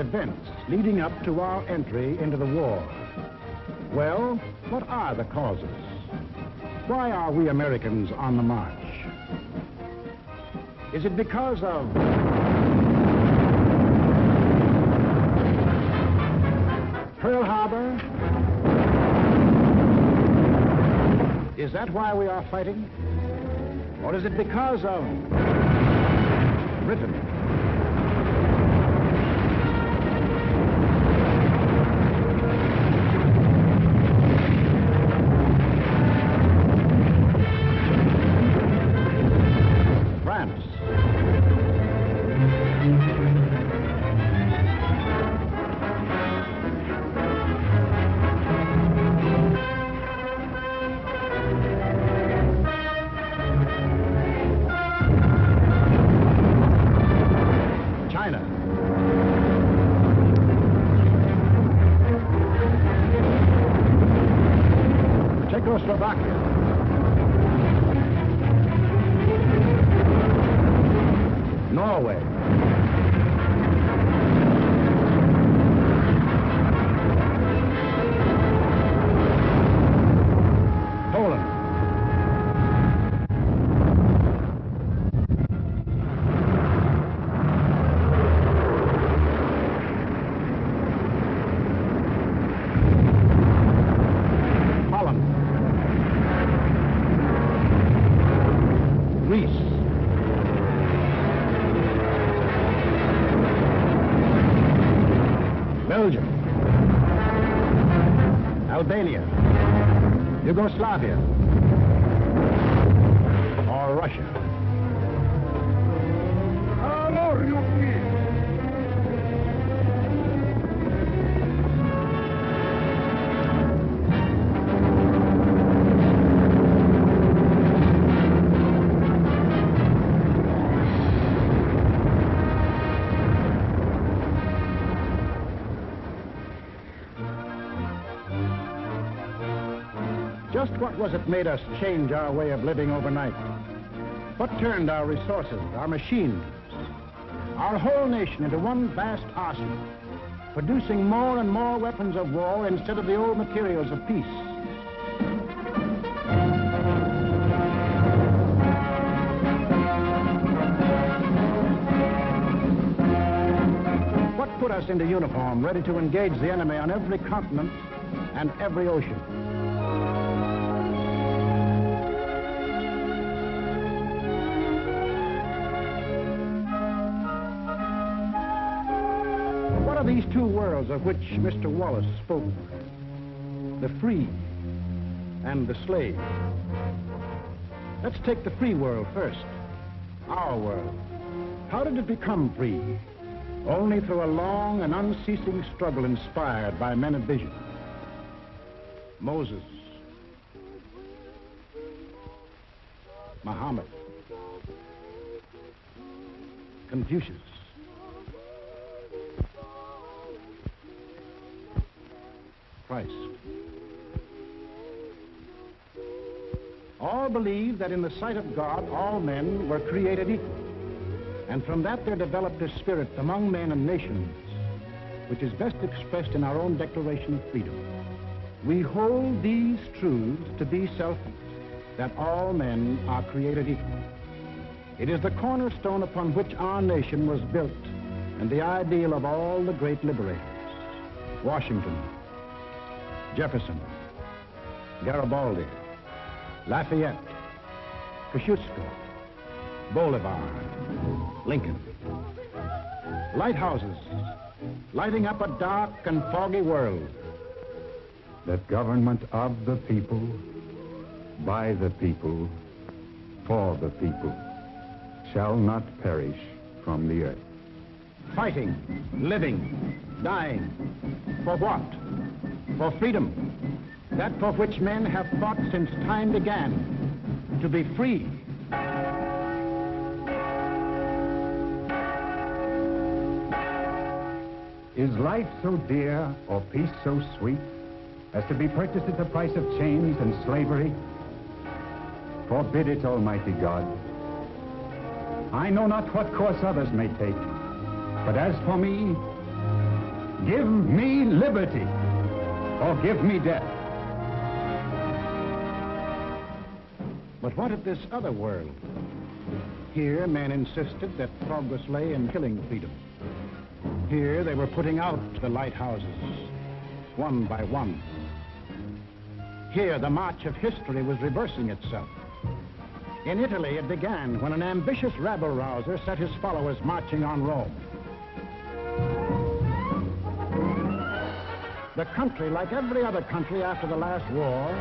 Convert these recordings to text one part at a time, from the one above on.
events leading up to our entry into the war. Well, what are the causes? Why are we Americans on the march? Is it because of Pearl Harbor? Is that why we are fighting? Or is it because of Britain? France? Czechoslovakia. Norway. Poland. Greece. Belgium. Albania. Yugoslavia. Or Russia. Just what was it made us change our way of living overnight? What turned our resources, our machines, our whole nation into one vast arsenal, producing more and more weapons of war instead of the old materials of peace? What put us into uniform, ready to engage the enemy on every continent and every ocean? What are these two worlds of which Mr. Wallace spoke? The free and the slave. Let's take the free world first. Our world. How did it become free? Only through a long and unceasing struggle inspired by men of vision. Moses, Muhammad, Confucius, Christ. All believed that in the sight of God, all men were created equal. And from that there developed a spirit among men and nations, which is best expressed in our own Declaration of Freedom. We hold these truths to be self-evident, that all men are created equal. It is the cornerstone upon which our nation was built, and the ideal of all the great liberators. Washington, Jefferson, Garibaldi, Lafayette, Kosciuszko, Bolivar, Lincoln. Lighthouses, lighting up a dark and foggy world. The government of the people, by the people, for the people, shall not perish from the earth. Fighting, living, dying. For what? For freedom. That for which men have fought since time began. To be free. Is life so dear, or peace so sweet, as to be purchased at the price of chains and slavery? Forbid it, Almighty God. I know not what course others may take, but as for me, Give me liberty, or give me death. But what of this other world? Here, men insisted that progress lay in killing freedom. Here, they were putting out the lighthouses, one by one. Here, the march of history was reversing itself. In Italy, it began when an ambitious rabble-rouser set his followers marching on Rome. The country, like every other country after the last war,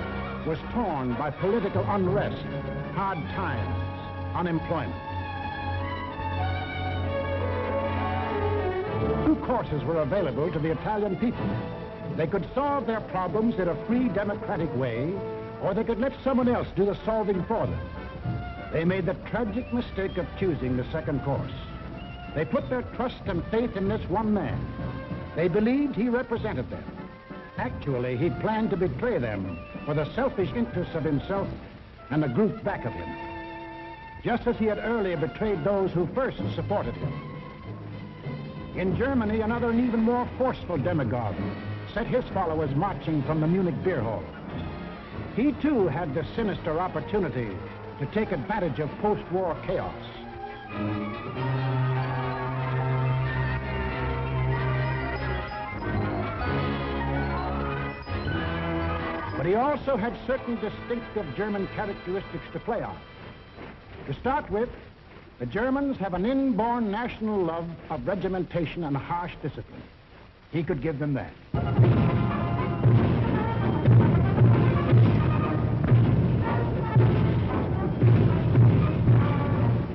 was torn by political unrest, hard times, unemployment. Two courses were available to the Italian people. They could solve their problems in a free, democratic way, or they could let someone else do the solving for them. They made the tragic mistake of choosing the second course. They put their trust and faith in this one man. They believed he represented them. Actually, he planned to betray them for the selfish interests of himself and the group back of him, just as he had earlier betrayed those who first supported him. In Germany, another and even more forceful demagogue set his followers marching from the Munich beer hall. He too had the sinister opportunity to take advantage of post-war chaos. But he also had certain distinctive German characteristics to play on. To start with, the Germans have an inborn national love of regimentation and harsh discipline. He could give them that.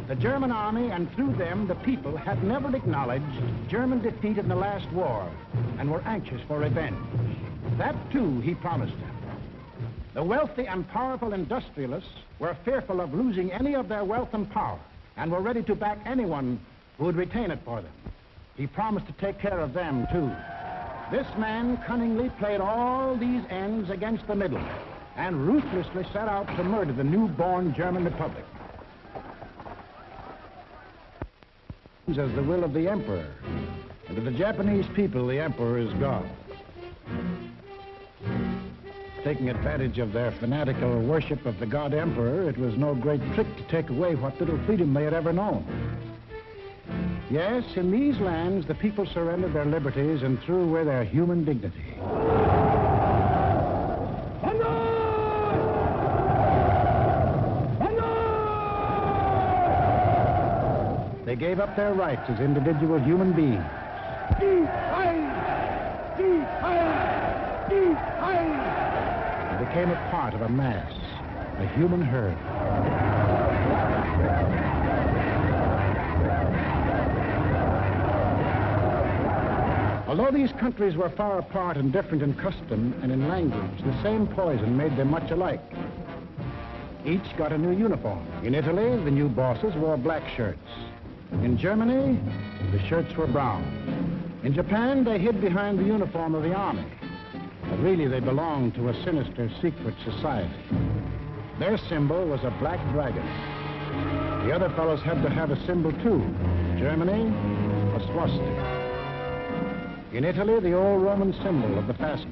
The German army, and through them the people, had never acknowledged German defeat in the last war and were anxious for revenge. That too he promised them. The wealthy and powerful industrialists were fearful of losing any of their wealth and power and were ready to back anyone who would retain it for them. He promised to take care of them too. This man cunningly played all these ends against the middle and ruthlessly set out to murder the newborn German Republic. As the will of the emperor, and to the Japanese people, the emperor is God. Taking advantage of their fanatical worship of the god emperor, it was no great trick to take away what little freedom they had ever known. Yes, in these lands, the people surrendered their liberties and threw away their human dignity. They gave up their rights as individual human beings. They became a part of a mass, a human herd. Although these countries were far apart and different in custom and in language, the same poison made them much alike. Each got a new uniform. In Italy, the new bosses wore black shirts. In Germany, the shirts were brown. In Japan, they hid behind the uniform of the army. But really, they belonged to a sinister secret society. Their symbol was a black dragon. The other fellows had to have a symbol too. Germany, a swastika. In Italy, the old Roman symbol of the Fasces.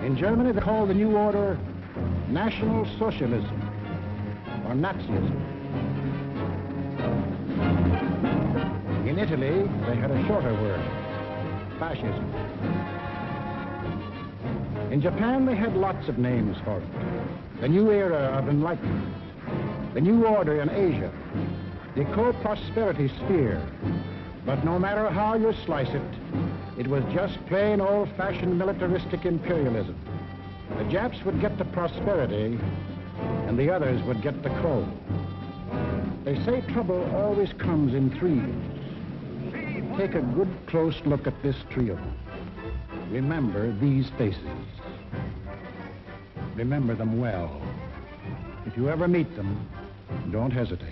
In Germany, they called the new order National Socialism, or Nazism. In Italy, they had a shorter word, fascism. In Japan, they had lots of names for it. The new era of enlightenment, the new order in Asia, the co-prosperity sphere. But no matter how you slice it, it was just plain old-fashioned militaristic imperialism. The Japs would get the prosperity, and the others would get the coal. They say trouble always comes in threes. Take a good close look at this trio. Remember these faces. Remember them well. If you ever meet them, don't hesitate.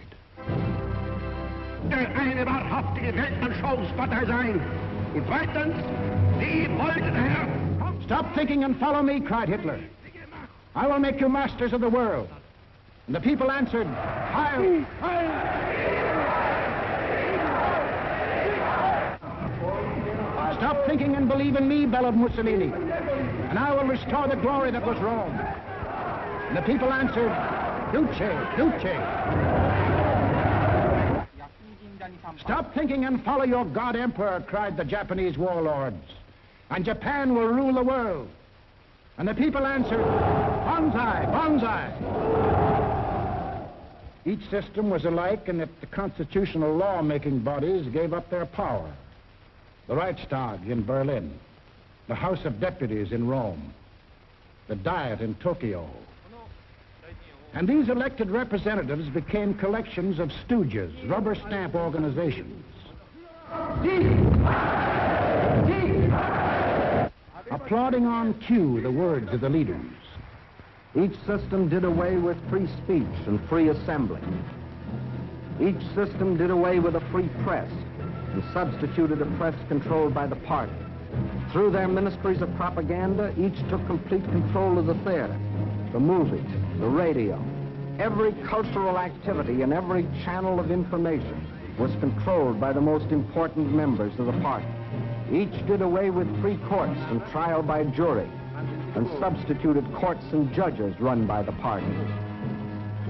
Eine wahrhaftige Weltanschauungspartei sein. Und zweitens, Sie wollten, Herr... Stop thinking and follow me, cried Hitler. I will make you masters of the world. And the people answered, Heil! Heil! Stop thinking and believe in me, bellowed Mussolini, and I will restore the glory that was Rome. And the people answered, Duce, Duce. Stop thinking and follow your God Emperor, cried the Japanese warlords, and Japan will rule the world. And the people answered, Banzai, Banzai. Each system was alike in that the constitutional law-making bodies gave up their power. The Reichstag in Berlin, the House of Deputies in Rome, the Diet in Tokyo. And these elected representatives became collections of stooges, rubber stamp organizations. Applauding on cue the words of the leaders. Each system did away with free speech and free assembly. Each system did away with a free press and substituted a press controlled by the party. Through their ministries of propaganda, each took complete control of the theater, the movies, the radio. Every cultural activity and every channel of information was controlled by the most important members of the party. Each did away with free courts and trial by jury, and substituted courts and judges run by the party.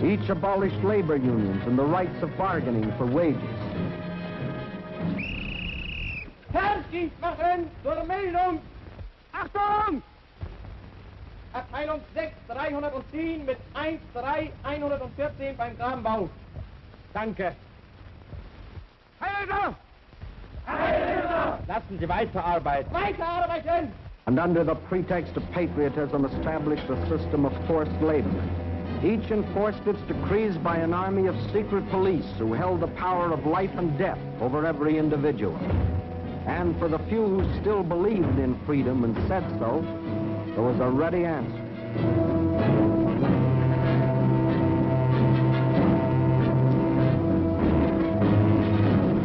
Each abolished labor unions and the rights of bargaining for wages. Verstieg machen zur Meldung. Achtung! Abteilung 6, 310 mit 13114 beim Kranbau. Danke. Heilder! Heilder! Lassen Sie weiterarbeiten. Weiterarbeiten! And under the pretext of patriotism established a system of forced labor. Each enforced its decrees by an army of secret police who held the power of life and death over every individual. And for the few who still believed in freedom and said so, there was a ready answer.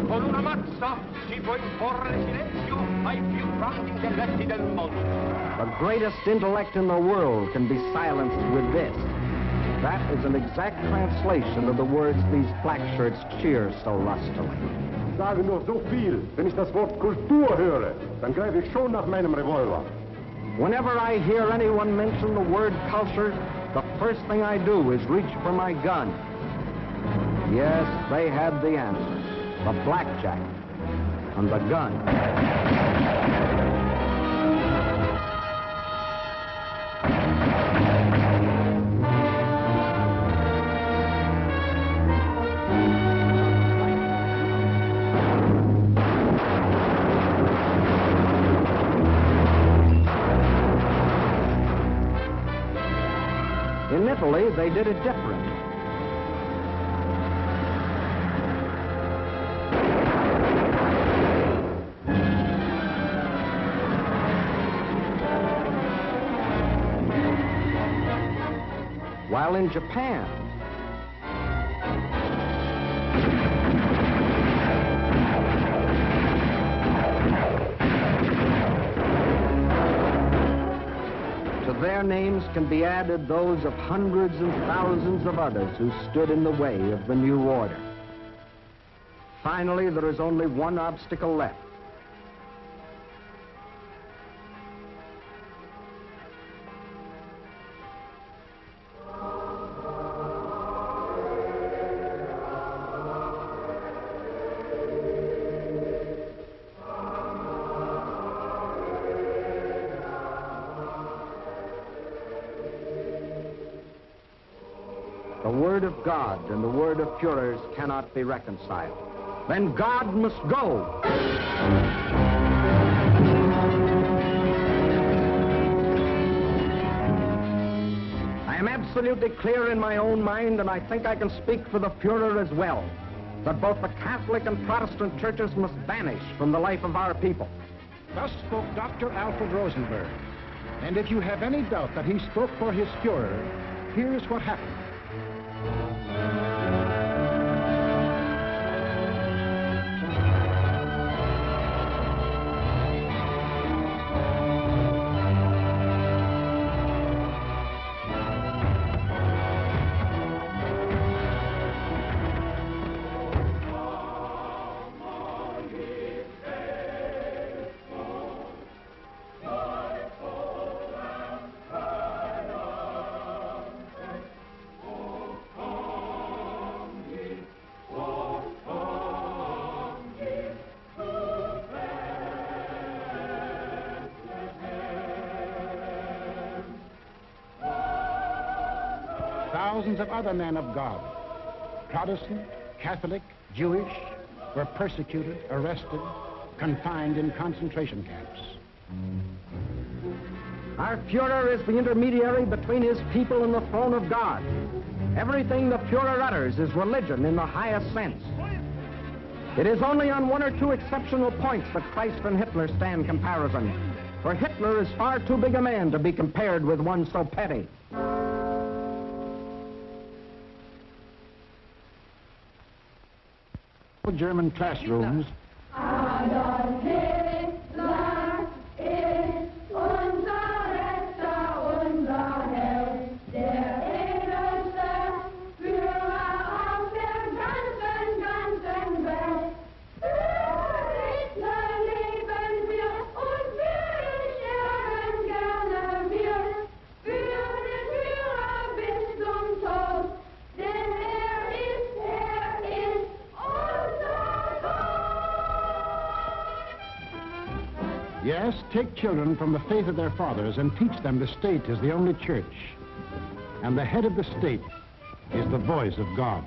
Con una mazza si può imporre silenzio ai più grandi intelletti del mondo. The greatest intellect in the world can be silenced with this. That is an exact translation of the words these black shirts cheer so lustily. Ich sage nur so viel, wenn ich das Wort Kultur höre, dann greife ich schon nach meinem Revolver. Whenever I hear anyone mention the word culture, the first thing I do is reach for my gun. Yes, they had the answer. The blackjack and the gun. In Italy, they did it different. While in Japan, to their names can be added those of hundreds and thousands of others who stood in the way of the new order. Finally, there is only one obstacle left. The word of God and the word of Führers cannot be reconciled. Then God must go. I am absolutely clear in my own mind, and I think I can speak for the Führer as well, that both the Catholic and Protestant churches must vanish from the life of our people. Thus spoke Dr. Alfred Rosenberg. And if you have any doubt that he spoke for his Führer, here is what happened. thousands of other men of God, Protestant, Catholic, Jewish, were persecuted, arrested, confined in concentration camps. Our Führer is the intermediary between his people and the throne of God. Everything the Führer utters is religion in the highest sense. It is only on one or two exceptional points that Christ and Hitler stand comparison. For Hitler is far too big a man to be compared with one so petty. German classrooms. Yes, take children from the faith of their fathers and teach them the state is the only church. And the head of the state is the voice of God.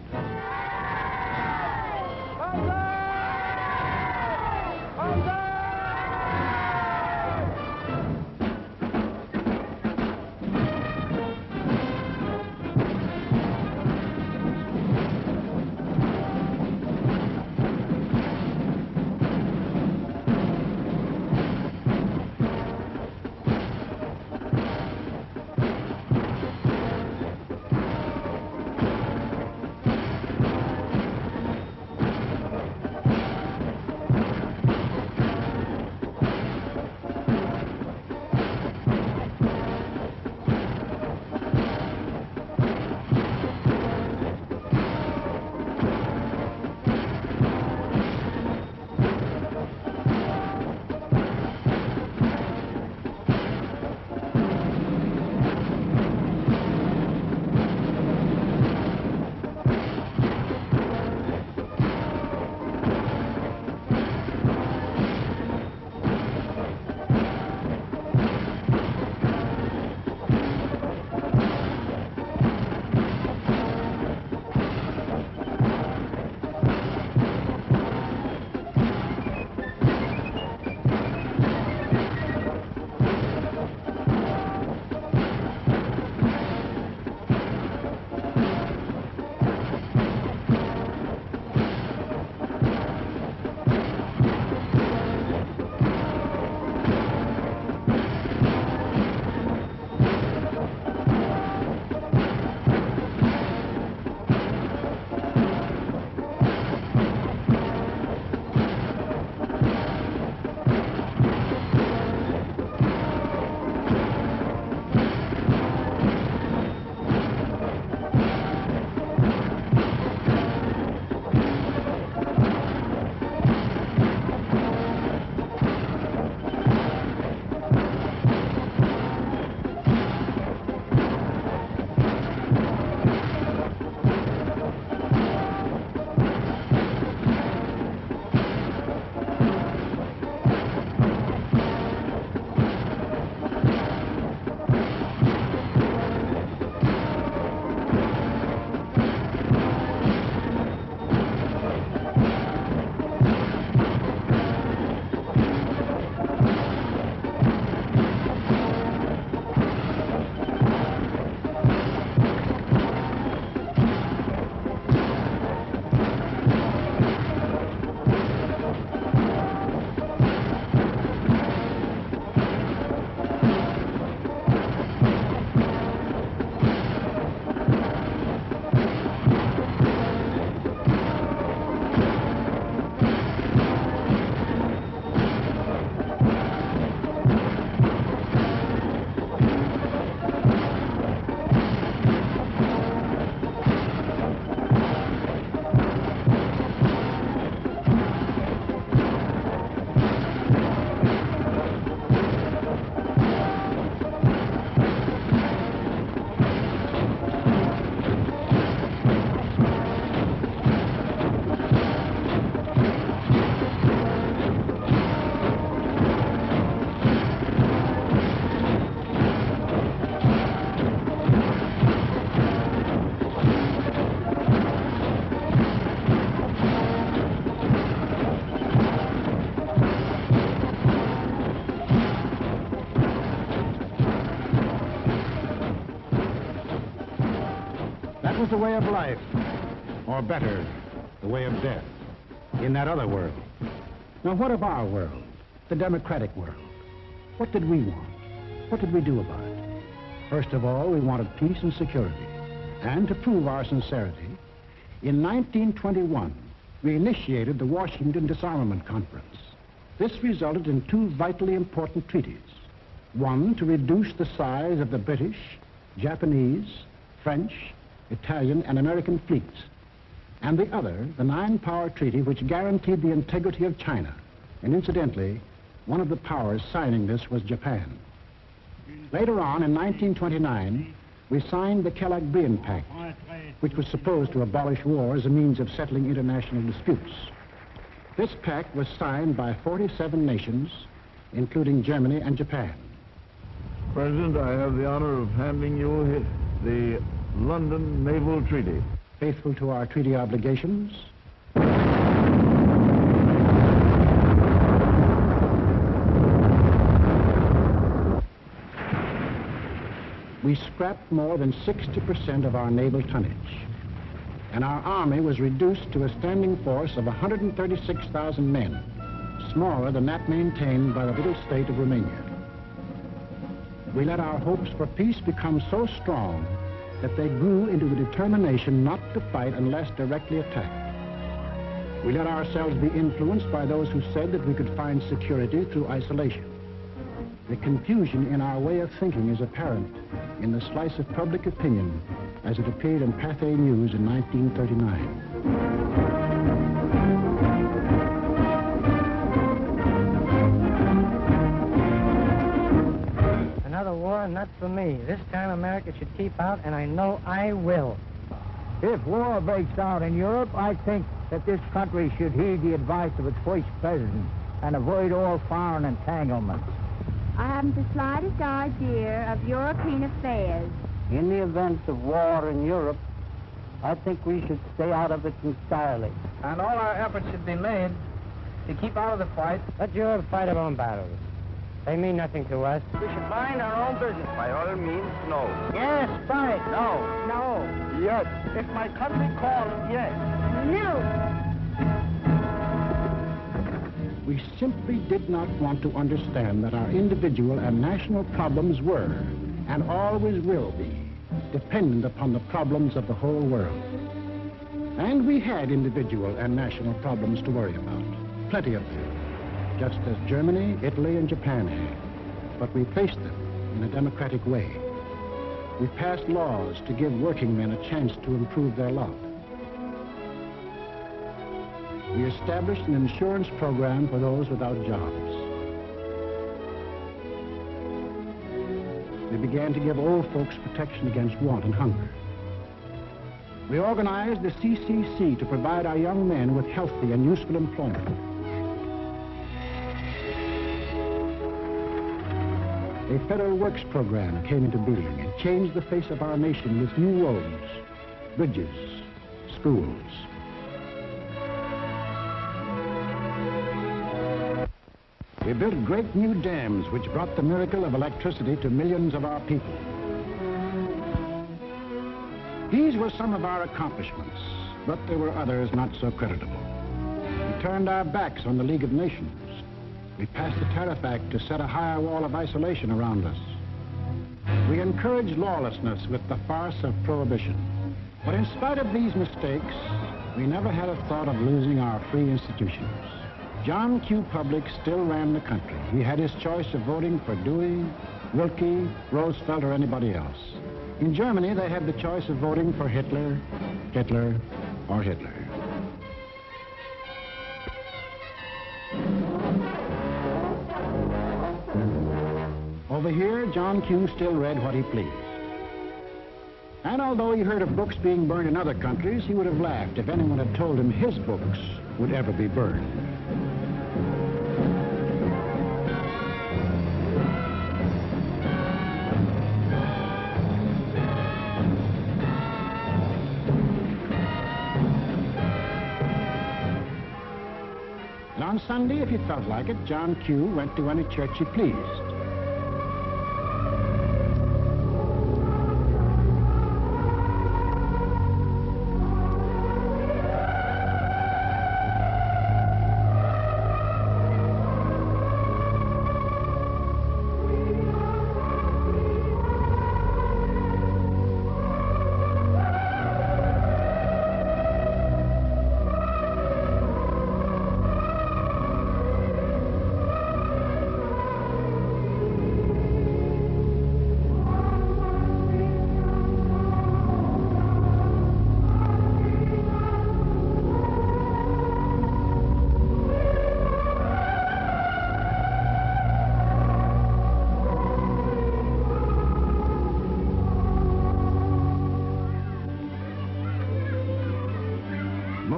the way of life, or better, the way of death, in that other world. Now, what of our world, the democratic world? What did we want? What did we do about it? First of all, we wanted peace and security. And to prove our sincerity, in 1921, we initiated the Washington Disarmament Conference. This resulted in two vitally important treaties. One, to reduce the size of the British, Japanese, French, Italian, and American fleets. And the other, the Nine-Power Treaty, which guaranteed the integrity of China. And incidentally, one of the powers signing this was Japan. Later on, in 1929, we signed the Kellogg-Briand Pact, which was supposed to abolish war as a means of settling international disputes. This pact was signed by 47 nations, including Germany and Japan. President, I have the honor of handing you the London Naval Treaty. Faithful to our treaty obligations, we scrapped more than 60% of our naval tonnage, and our army was reduced to a standing force of 136,000 men, smaller than that maintained by the little state of Romania. We let our hopes for peace become so strong that they grew into the determination not to fight unless directly attacked. We let ourselves be influenced by those who said that we could find security through isolation. The confusion in our way of thinking is apparent in the slice of public opinion as it appeared in Pathé News in 1939. Another war, not for me. This time America should keep out, and I know I will. If war breaks out in Europe, I think that this country should heed the advice of its first president and avoid all foreign entanglements. I haven't the slightest idea of European affairs. In the event of war in Europe, I think we should stay out of it entirely. And all our efforts should be made to keep out of the fight. Let Europe fight her own battles. They mean nothing to us. We should mind our own business. By all means, no. Yes, fight. No. No. Yes. If my country calls, yes. No. We simply did not want to understand that our individual and national problems were, and always will be, dependent upon the problems of the whole world. And we had individual and national problems to worry about, plenty of them, just as Germany, Italy, and Japan had. But we faced them in a democratic way. We passed laws to give working men a chance to improve their lot. We established an insurance program for those without jobs. We began to give old folks protection against want and hunger. We organized the CCC to provide our young men with healthy and useful employment. A federal works program came into being and changed the face of our nation with new roads, bridges, schools. We built great new dams which brought the miracle of electricity to millions of our people. These were some of our accomplishments, but there were others not so creditable. We turned our backs on the League of Nations. We passed the Tariff Act to set a higher wall of isolation around us. We encouraged lawlessness with the farce of prohibition. But in spite of these mistakes, we never had a thought of losing our free institutions. John Q. Public still ran the country. He had his choice of voting for Dewey, Wilkie, Roosevelt, or anybody else. In Germany, they had the choice of voting for Hitler, or Hitler. Over here, John Q. still read what he pleased. And although he heard of books being burned in other countries, he would have laughed if anyone had told him his books would ever be burned. And on Sunday, if he felt like it, John Q. went to any church he pleased.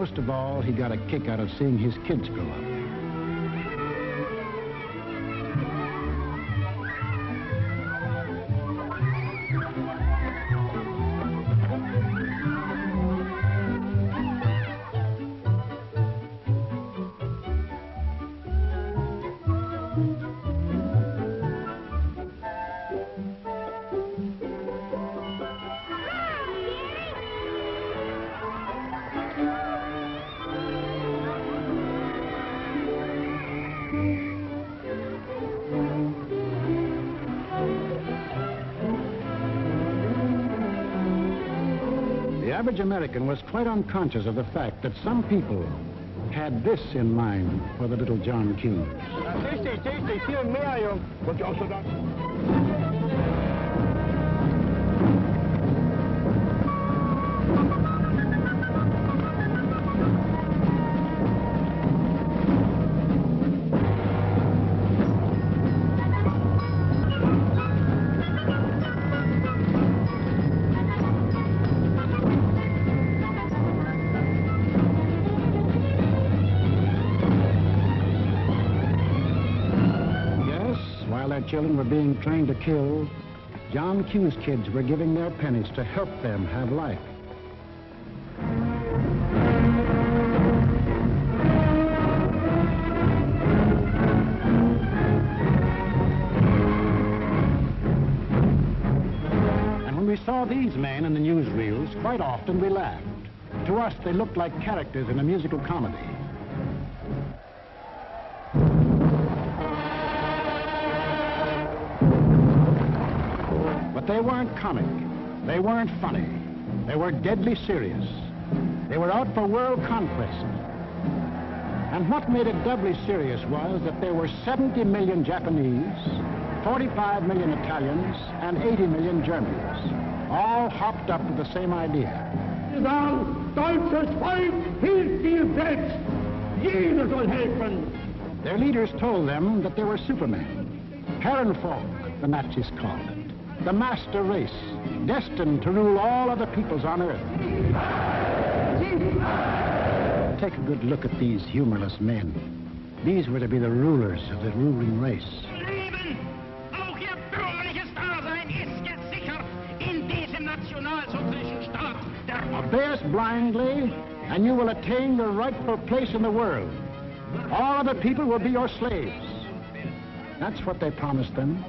most of all, he got a kick out of seeing his kids grow up. The average American was quite unconscious of the fact that some people had this in mind for the little John Q. Tasty, viel mehr, Jung. Wollt ihr auch so sagen? While their children were being trained to kill, John Q's kids were giving their pennies to help them have life. And when we saw these men in the newsreels, quite often we laughed. To us, they looked like characters in a musical comedy. But they weren't comic. They weren't funny. They were deadly serious. They were out for world conquest. And what made it doubly serious was that there were 70 million Japanese, 45 million Italians, and 80 million Germans, all hopped up with the same idea. Deutsches Volk hilft dir selbst. Jeder soll helfen. Their leaders told them that they were supermen, Herrenvolk, the Nazis called it. The master race, destined to rule all other peoples on Earth. Take a good look at these humorless men. These were to be the rulers of the ruling race. Leben, auch ihr bürgerliches Dasein ist gesichert in diesem nationalsozialistischen Staat. Obey us blindly, and you will attain your rightful place in the world. All other people will be your slaves. That's what they promised them.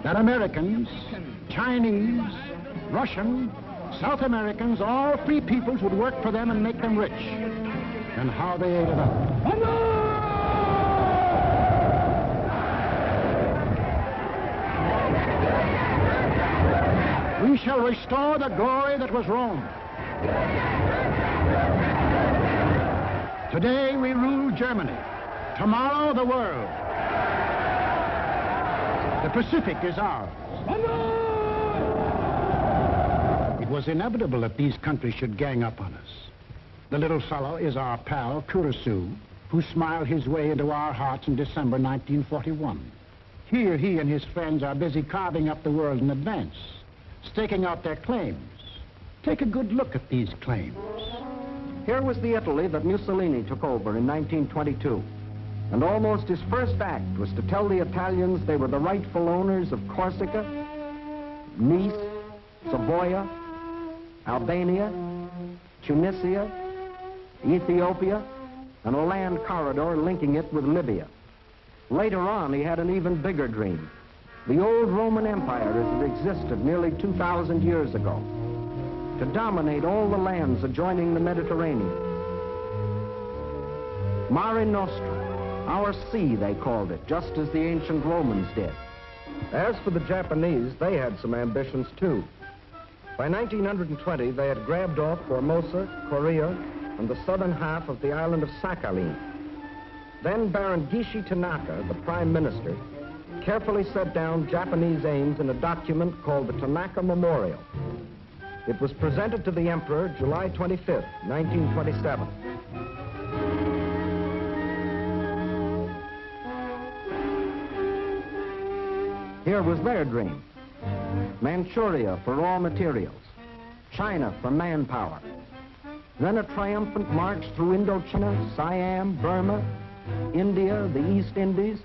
That Americans, Chinese, Russian, South Americans, all free peoples would work for them and make them rich. And how they ate it up. We shall restore the glory that was Rome. Today we rule Germany. Tomorrow the world. The Pacific is ours. It was inevitable that these countries should gang up on us. The little fellow is our pal, Kurosu, who smiled his way into our hearts in December 1941. Here he and his friends are busy carving up the world in advance, staking out their claims. Take a good look at these claims. Here was the Italy that Mussolini took over in 1922. And almost his first act was to tell the Italians they were the rightful owners of Corsica, Nice, Savoia, Albania, Tunisia, Ethiopia, and a land corridor linking it with Libya. Later on, he had an even bigger dream. The old Roman Empire as it existed nearly 2,000 years ago, to dominate all the lands adjoining the Mediterranean. Mare Nostrum, our sea, they called it, just as the ancient Romans did. As for the Japanese, they had some ambitions too. By 1920, they had grabbed off Formosa, Korea, and the southern half of the island of Sakhalin. Then Baron Gishi Tanaka, the prime minister, carefully set down Japanese aims in a document called the Tanaka Memorial. It was presented to the emperor July 25th, 1927. Here was their dream. Manchuria for raw materials, China for manpower, Then a triumphant march through Indochina, Siam, Burma, India, the East Indies,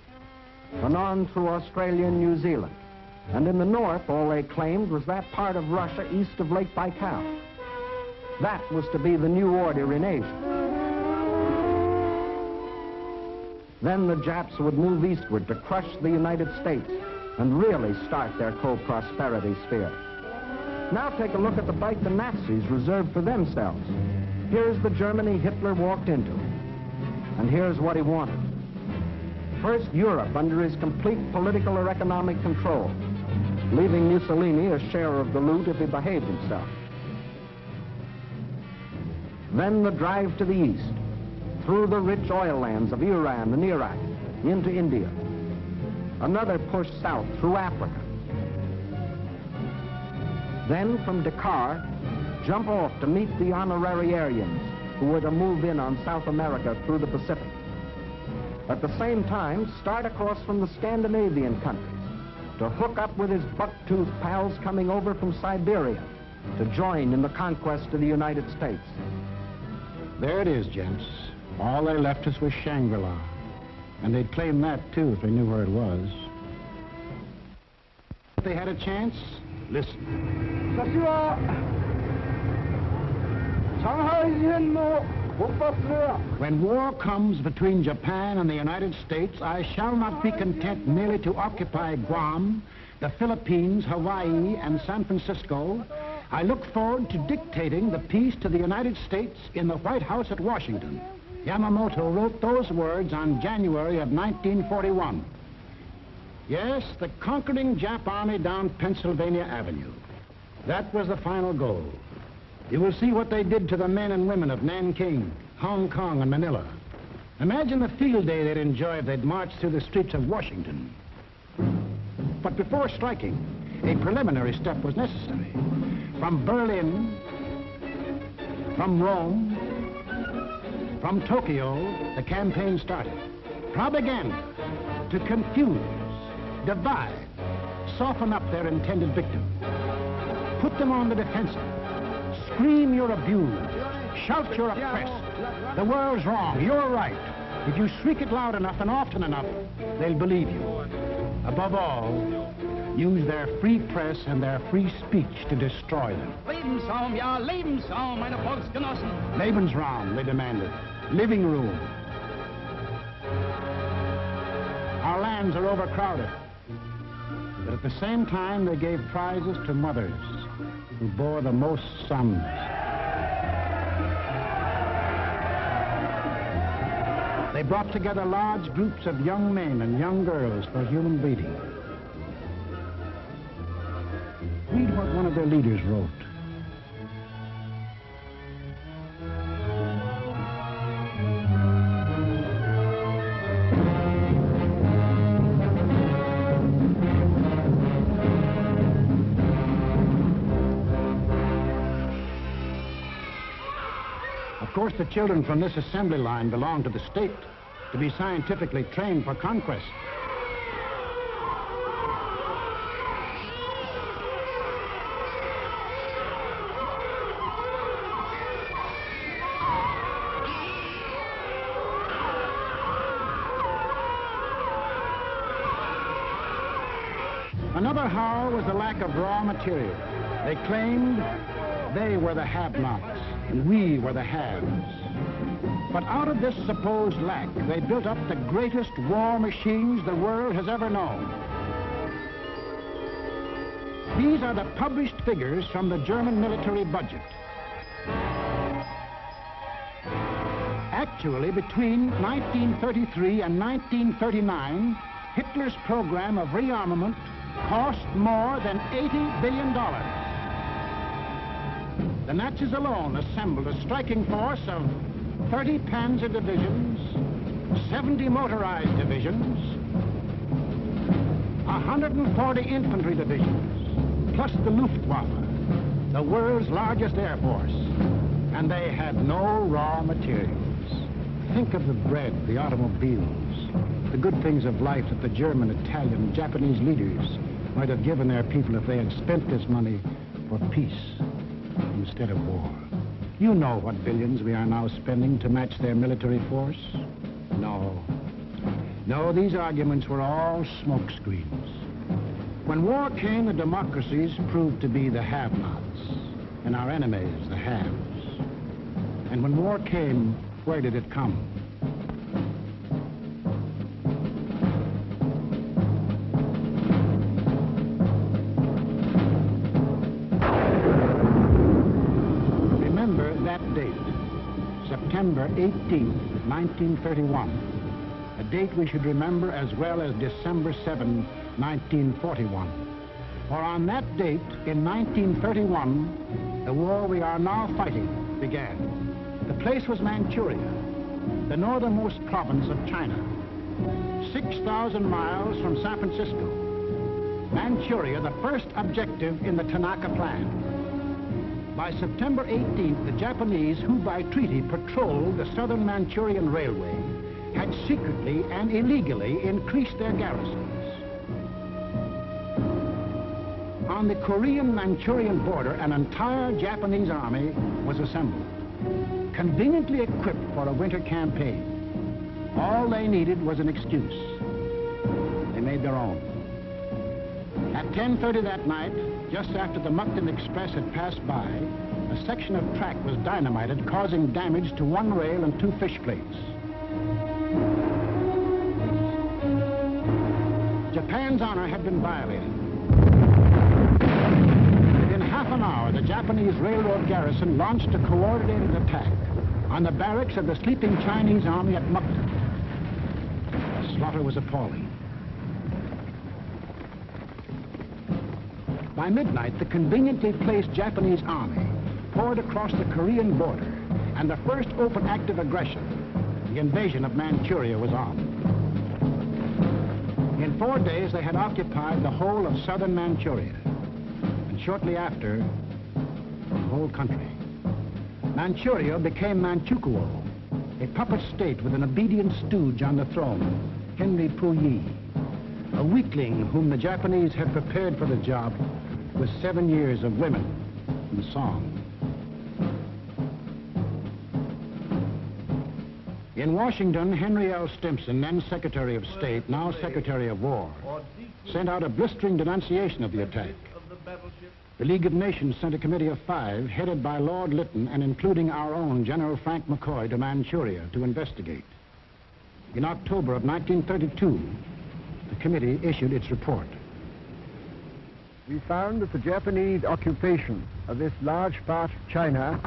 and on through Australia and New Zealand. And in the north, all they claimed was that part of Russia east of Lake Baikal. That was to be the new order in Asia. Then the Japs would move eastward to crush the United States and really start their co-prosperity sphere. Now take a look at the bite the Nazis reserved for themselves. Here's the Germany Hitler walked into, and here's what he wanted. First, Europe under his complete political or economic control, leaving Mussolini a share of the loot if he behaved himself. Then the drive to the east, through the rich oil lands of Iran and Iraq, into India. Another push south through Africa. Then from Dakar, jump off to meet the honorary Aryans who were to move in on South America through the Pacific. At the same time, start across from the Scandinavian countries to hook up with his buck-toothed pals coming over from Siberia to join in the conquest of the United States. There it is, gents. All they left us was Shangri-La. And they'd claim that, too, if they knew where it was. If they had a chance, listen. When war comes between Japan and the United States, I shall not be content merely to occupy Guam, the Philippines, Hawaii, and San Francisco. I look forward to dictating the peace to the United States in the White House at Washington. Yamamoto wrote those words on January of 1941. Yes, the conquering Jap army down Pennsylvania Avenue. That was the final goal. You will see what they did to the men and women of Nanking, Hong Kong, and Manila. Imagine the field day they'd enjoy if they'd marched through the streets of Washington. But before striking, a preliminary step was necessary. From Berlin, from Rome, from Tokyo, the campaign started. Propaganda to confuse, divide, soften up their intended victim. Put them on the defensive. Scream you're abused. Shout you're oppressed. The world's wrong, you're right. If you shriek it loud enough and often enough, they'll believe you. Above all, use their free press and their free speech to destroy them. Lebensraum, ja, Lebensraum, meine Volksgenossen. Lebensraum, they demanded. Living room. Our lands are overcrowded. But at the same time, they gave prizes to mothers who bore the most sons. They brought together large groups of young men and young girls for human breeding. Read what one of their leaders wrote. Of course, the children from this assembly line belong to the state to be scientifically trained for conquest. Another horror was the lack of raw material. They claimed they were the have-nots and we were the haves. But out of this supposed lack, they built up the greatest war machines the world has ever known. These are the published figures from the German military budget. Actually, between 1933 and 1939, Hitler's program of rearmament cost more than $80 billion. The Nazis alone assembled a striking force of 30 panzer divisions, 70 motorized divisions, 140 infantry divisions, plus the Luftwaffe, the world's largest air force. And they had no raw materials. Think of the bread, the automobiles, the good things of life that the German, Italian, Japanese leaders might have given their people if they had spent this money for peace instead of war. You know what billions we are now spending to match their military force? No. No, these arguments were all smokescreens. When war came, the democracies proved to be the have-nots, and our enemies the haves. And when war came, where did it come? Remember that date, September 18, 1931. A date we should remember as well as December 7, 1941. For on that date, in 1931, the war we are now fighting began. The place was Manchuria, the northernmost province of China, 6,000 miles from San Francisco. Manchuria, the first objective in the Tanaka Plan. By September 18th, the Japanese, who by treaty patrolled the southern Manchurian Railway, had secretly and illegally increased their garrisons. On the Korean-Manchurian border, an entire Japanese army was assembled, conveniently equipped for a winter campaign. All they needed was an excuse. They made their own. At 10:30 that night, just after the Mukden Express had passed by, a section of track was dynamited, causing damage to one rail and 2 fish plates. Japan's honor had been violated. Within half an hour, the Japanese railroad garrison launched a coordinated attack on the barracks of the sleeping Chinese army at Mukden. The slaughter was appalling. By midnight, the conveniently placed Japanese army poured across the Korean border, and the first open act of aggression, the invasion of Manchuria, was on. In 4 days, they had occupied the whole of southern Manchuria, and shortly after, the whole country. Manchuria became Manchukuo, a puppet state with an obedient stooge on the throne, Henry Puyi, a weakling whom the Japanese had prepared for the job with 7 years of women and song. In Washington, Henry L. Stimson, then Secretary of State, now Secretary of War, sent out a blistering denunciation of the attack. The League of Nations sent a committee of 5, headed by Lord Lytton and including our own General Frank McCoy, to Manchuria to investigate. In October of 1932, the committee issued its report. We found that the Japanese occupation of this large part of China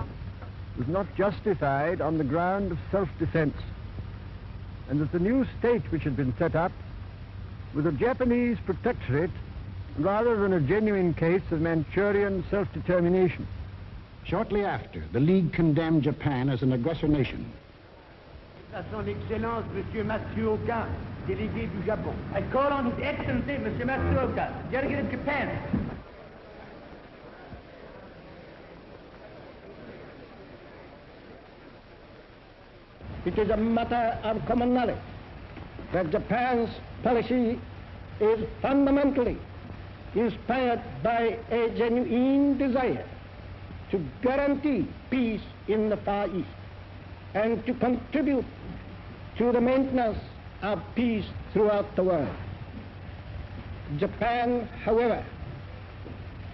was not justified on the ground of self-defense, and that the new state which had been set up was a Japanese protectorate rather than a genuine case of Manchurian self-determination. Shortly after, the League condemned Japan as an aggressor nation. À son Excellence, Monsieur Matsuoka, délégué du Japon. I call on His Excellency, Monsieur Matsuoka, delegate of Japan. It is a matter of common knowledge that Japan's policy is fundamentally inspired by a genuine desire to guarantee peace in the Far East and to contribute to the maintenance of peace throughout the world. Japan, however,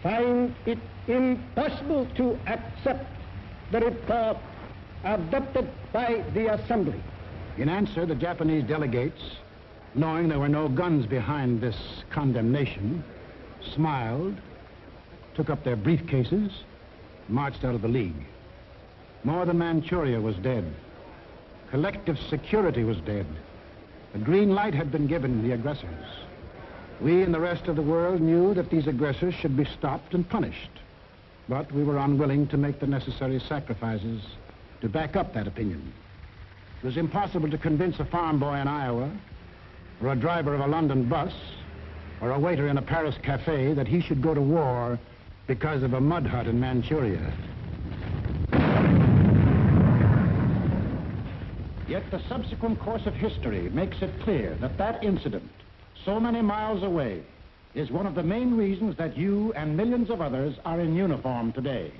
finds it impossible to accept the report adopted by the Assembly. In answer, the Japanese delegates, knowing there were no guns behind this condemnation, smiled, took up their briefcases, marched out of the League. More than Manchuria was dead. Collective security was dead. The green light had been given the aggressors. We and the rest of the world knew that these aggressors should be stopped and punished, but we were unwilling to make the necessary sacrifices to back up that opinion. It was impossible to convince a farm boy in Iowa, or a driver of a London bus, or a waiter in a Paris cafe that he should go to war because of a mud hut in Manchuria. Yet the subsequent course of history makes it clear that that incident, so many miles away, is one of the main reasons that you and millions of others are in uniform today.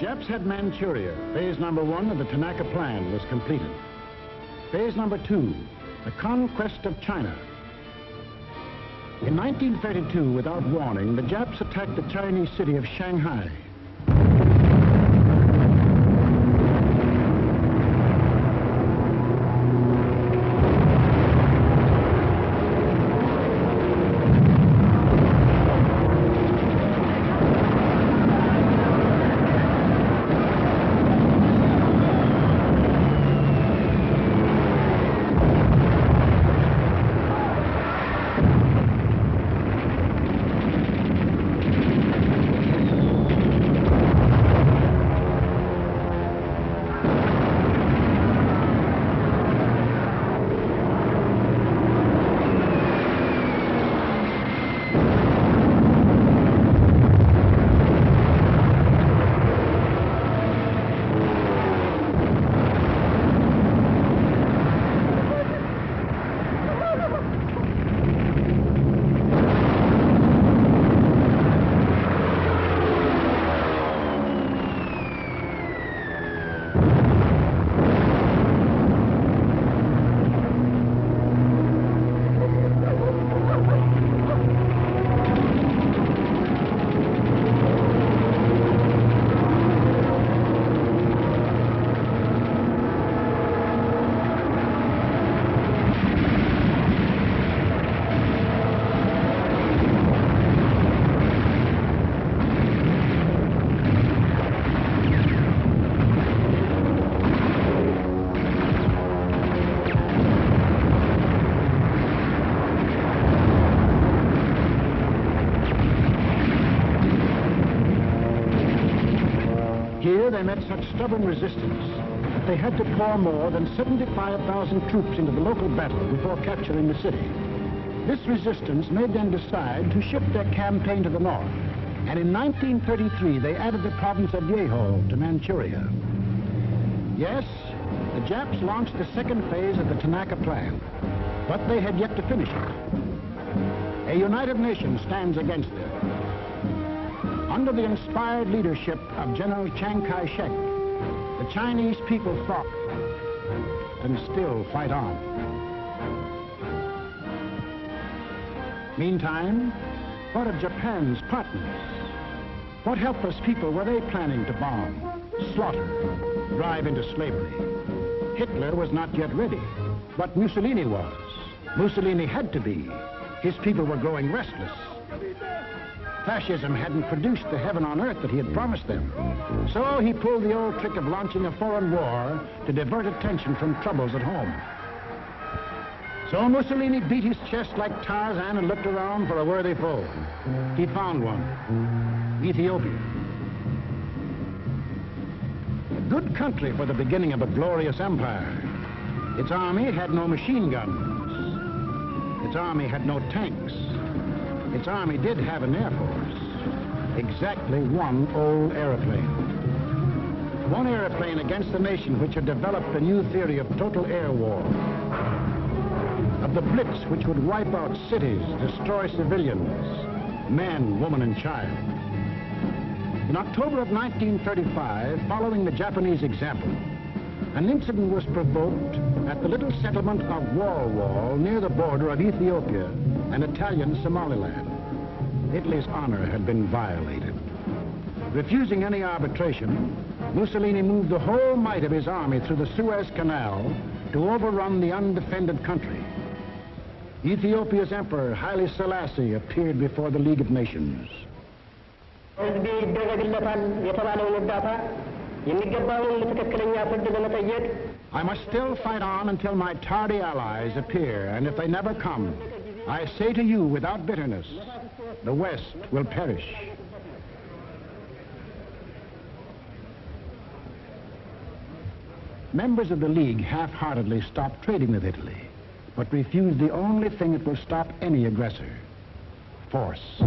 Japs had Manchuria. Phase number 1 of the Tanaka Plan was completed. Phase number 2, the conquest of China. In 1932, without warning, the Japs attacked the Chinese city of Shanghai. Here they met such stubborn resistance that they had to pour more than 75,000 troops into the local battle before capturing the city. This resistance made them decide to shift their campaign to the north, and in 1933 they added the province of Yeho to Manchuria. Yes, the Japs launched the second phase of the Tanaka Plan, but they had yet to finish it. A united nation stands against them. Under the inspired leadership of General Chiang Kai-shek, the Chinese people fought and still fight on. Meantime, what of Japan's partners? What helpless people were they planning to bomb, slaughter, drive into slavery? Hitler was not yet ready, but Mussolini was. Mussolini had to be. His people were growing restless. Fascism hadn't produced the heaven on earth that he had promised them. So he pulled the old trick of launching a foreign war to divert attention from troubles at home. So Mussolini beat his chest like Tarzan and looked around for a worthy foe. He found one, Ethiopia. A good country for the beginning of a glorious empire. Its army had no machine guns. Its army had no tanks. Its army did have an air force. Exactly one old airplane. One airplane against a nation which had developed a new theory of total air war. Of the blitz which would wipe out cities, destroy civilians, men, woman, and child. In October of 1935, following the Japanese example, an incident was provoked at the little settlement of Wall near the border of Ethiopia and Italian Somaliland. Italy's honor had been violated. Refusing any arbitration, Mussolini moved the whole might of his army through the Suez Canal to overrun the undefended country. Ethiopia's emperor, Haile Selassie, appeared before the League of Nations. I must still fight on until my tardy allies appear, and if they never come, I say to you without bitterness, the West will perish. Members of the League half-heartedly stopped trading with Italy, but refused the only thing that will stop any aggressor: force.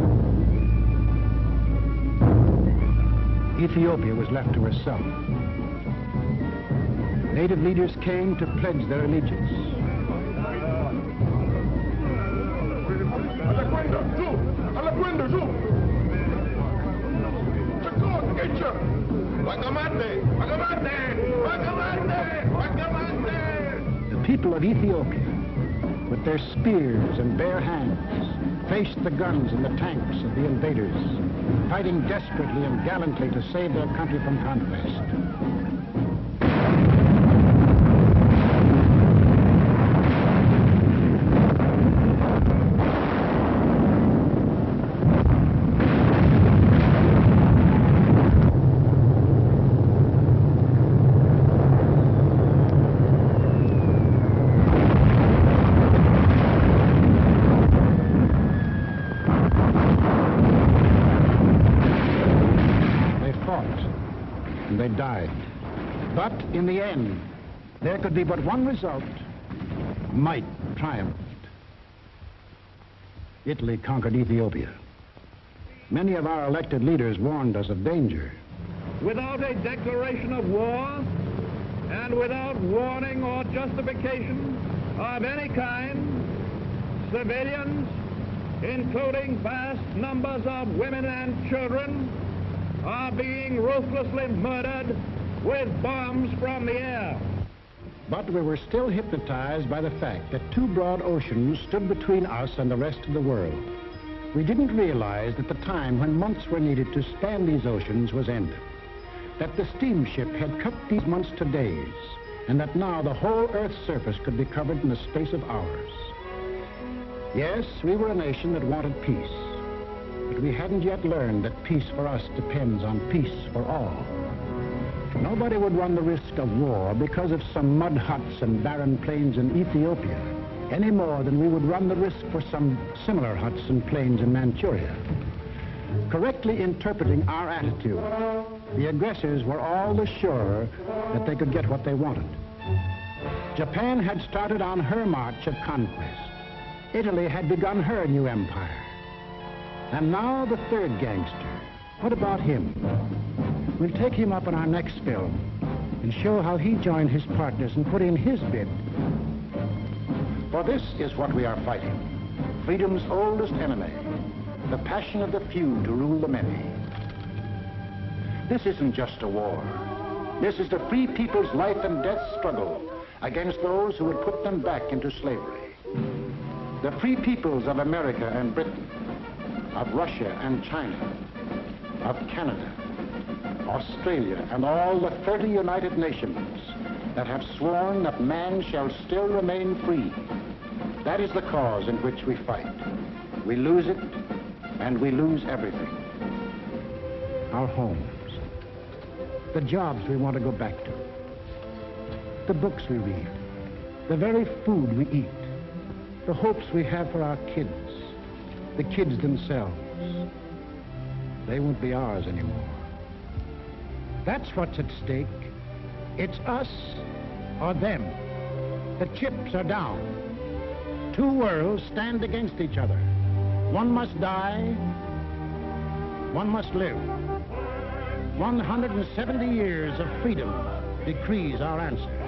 Ethiopia was left to herself. Native leaders came to pledge their allegiance. The people of Ethiopia, with their spears and bare hands, faced the guns and the tanks of the invaders, fighting desperately and gallantly to save their country from conquest. They died. But in the end, there could be but one result. Might triumphed. Italy conquered Ethiopia. Many of our elected leaders warned us of danger. Without a declaration of war, and without warning or justification of any kind, civilians, including vast numbers of women and children, are being ruthlessly murdered with bombs from the air. But we were still hypnotized by the fact that two broad oceans stood between us and the rest of the world. We didn't realize that the time when months were needed to span these oceans was ended, that the steamship had cut these months to days, and that now the whole Earth's surface could be covered in the space of hours. Yes, we were a nation that wanted peace. But we hadn't yet learned that peace for us depends on peace for all. Nobody would run the risk of war because of some mud huts and barren plains in Ethiopia, any more than we would run the risk for some similar huts and plains in Manchuria. Correctly interpreting our attitude, the aggressors were all the surer that they could get what they wanted. Japan had started on her march of conquest. Italy had begun her new empire. And now the third gangster. What about him? We'll take him up in our next film and show how he joined his partners and put in his bid. For this is what we are fighting. Freedom's oldest enemy. The passion of the few to rule the many. This isn't just a war. This is the free people's life and death struggle against those who would put them back into slavery. The free peoples of America and Britain, of Russia and China, of Canada, Australia, and all the 30 United Nations that have sworn that man shall still remain free. That is the cause in which we fight. We lose it, and we lose everything. Our homes, the jobs we want to go back to, the books we read, the very food we eat, the hopes we have for our kids, the kids themselves. They won't be ours anymore. That's what's at stake. It's us or them. The chips are down. Two worlds stand against each other. One must die, one must live. 170 years of freedom decrees our answer.